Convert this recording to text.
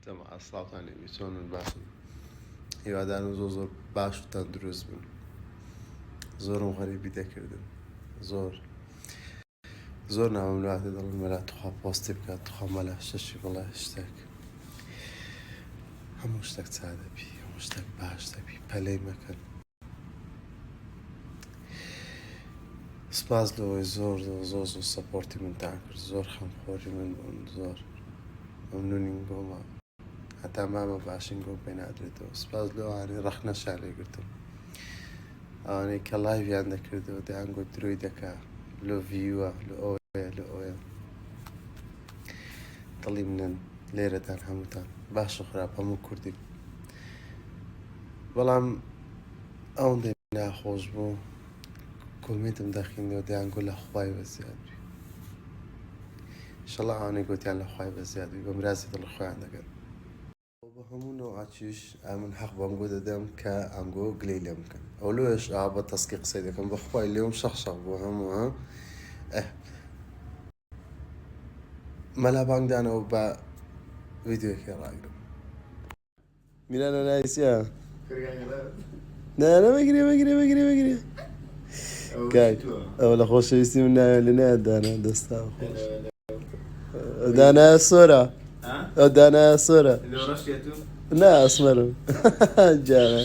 تەمە ئەسڵاتانی چۆن باشن هیوادارم زۆر باش و تەندروست بن زۆرم غەریبی دەکردن زۆر ناوم لاتێ دەڵم مەلا توخوا پۆستی بکات توخوا مەلا شەشی بڵێ شتێک هەموو شتێک چادەبی هەموو شتێک باش دەبی پەلەی مەکەن سپاس لەوەی زۆر سەپۆرتی منتان کرد زۆر خەمخۆری من بوون زۆر مەمنونین بۆمە هەتا مامە باشین بۆ پێ نادرێتەوە سپاس لەوانەی ڕەخنەشان لێگرتم ئەوانەی کە لایڤیان دەکردەوە دەیانگۆ درۆی دەکا لۆ ڤیوە لە ئەوەیە دڵی منن لێرەتان هەمووتان باش و خراپ هەموو کوردی بەڵام ئەوەندەی ناخۆش بوو کۆمنتم دەخینەوە دەیانگۆ لە خوای بەزیاد بی ئینشەڵڵا ئەوانەی گوتیان لە خوای بەزیاد بی بەم رازی دڵ خۆیان دەگەن بە هەموو نەوعاچیش من حەق بەم گۆ دەدەم کە ئەمگۆ گلەی لێ بکەن ئەو لۆش بە تەسکی قسەی دەکەم بەخوای لێوم شەخشەق بۆ هەموو مەلا بانگدانەوە بە ڤیدیۆکی ڕاگرم میرانە نایسیە نەمەگرێ ئەوە لە خۆشەویستی من ناوێت لە نایەتدانا دەستا خۆش دانایە سۆرە ئەو دانایە سۆرە نا ئەسمەرم جاوە